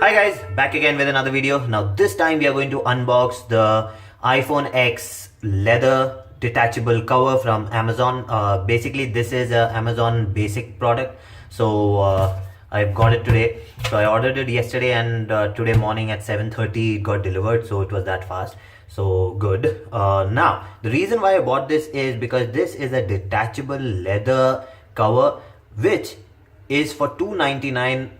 Hi guys, back again with another video. Now this time we are going to unbox the iPhone X leather detachable cover from Amazon. Basically this is a Amazon basic product. So I've got it today. So I ordered it yesterday and today morning at 7:30 it got delivered. So it was that fast. So good. Now the reason why I bought this is because this is a detachable leather cover which is for 299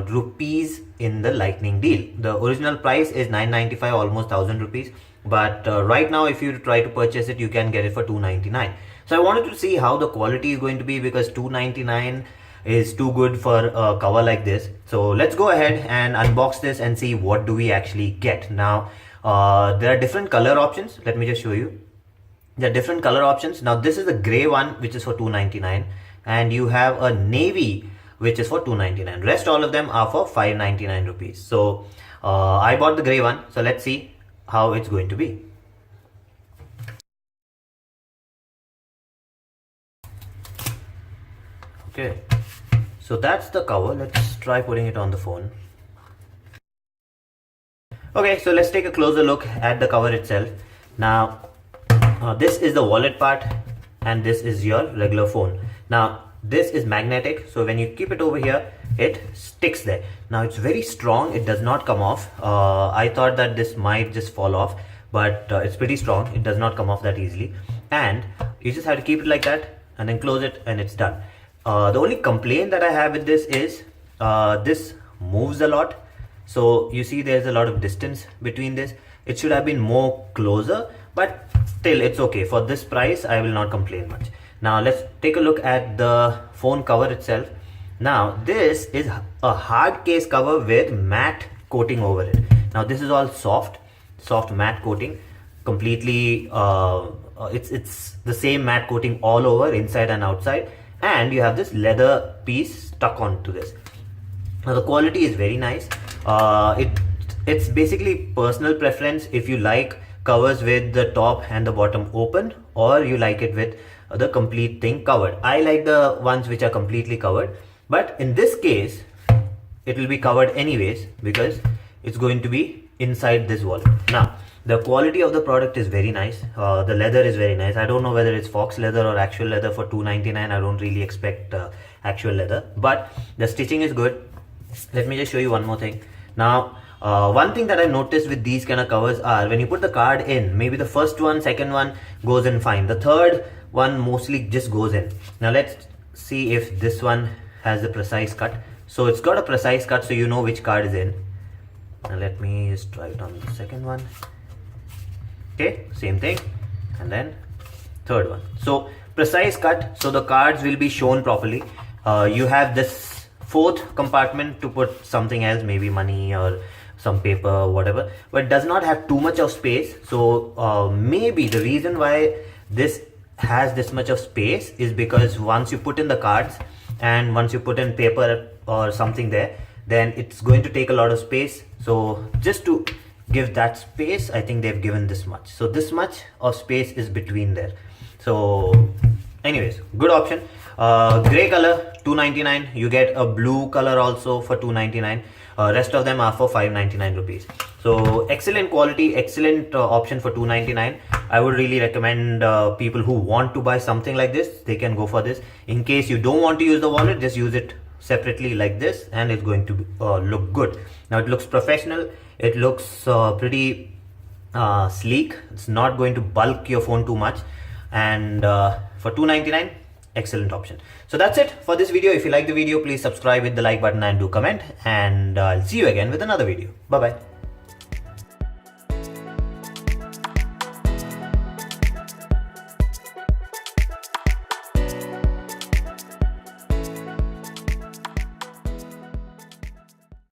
rupees in the lightning deal. The original price is 995, almost 1000 rupees, but right now if you try to purchase it you can get it for 299. So I wanted to see how the quality is going to be because 299 is too good for a cover like this. So let's go ahead and unbox this and see what do we actually get. Now there are different color options. Let me just show you. There are different color options. Now this is the gray one which is for 299 and you have a navy which is for 299. Rest all of them are for 599 rupees. So I bought the gray one. So let's see how it's going to be. Okay, so that's the cover. Let's try putting it on the phone. Okay, so let's take a closer look at the cover itself. Now this is the wallet part and this is your regular phone. Now this is magnetic, so when you keep it over here it sticks there. Now it's very strong, it does not come off. I thought that this might just fall off, but it's pretty strong, it does not come off that easily. And you just have to keep it like that and then close it and it's done. The only complaint that I have with this is this moves a lot. So you see there's a lot of distance between this. It should have been more closer, but still it's okay. For this price I will not complain much. Now let's take a look at the phone cover itself. Now this is a hard case cover with matte coating over it. Now this is all soft matte coating, completely it's the same matte coating all over, inside and outside, and you have this leather piece stuck onto this. Now the quality is very nice. It's basically personal preference if you like covers with the top and the bottom open, or you like it with the complete thing covered. I like the ones which are completely covered, but in this case it will be covered anyways because it's going to be inside this wallet. Now the quality of the product is very nice. The leather is very nice. I don't know whether it's fox leather or actual leather. For 299 I don't really expect actual leather, but the stitching is good. Let me just show you one more thing. Now one thing that I noticed with these kind of covers are when you put the card in, maybe the first one, second one goes in fine, the third one mostly just goes in. Now let's see if this one has a precise cut. So it's got a precise cut, so you know which card is in. Now let me just try it on the second one. Okay, same thing. And then third one. So precise cut, so the cards will be shown properly. You have this fourth compartment to put something else, maybe money or some paper, whatever, but it does not have too much of space. So maybe the reason why this has this much of space is because once you put in the cards and once you put in paper or something there, then it's going to take a lot of space. So just to give that space, I think they've given this much. So this much of space is between there. So anyways, good option. Gray color 299. You get a blue color also for 299. Rest of them are for 599 rupees. So excellent quality, excellent option for 299. I would really recommend people who want to buy something like this, they can go for this. In case you don't want to use the wallet, just use it separately like this and it's going to look good. Now it looks professional, it looks pretty sleek. It's not going to bulk your phone too much, and for 299, excellent option. So that's it for this video. If you like the video, please subscribe with the like button and do comment, and I'll see you again with another video. Bye bye.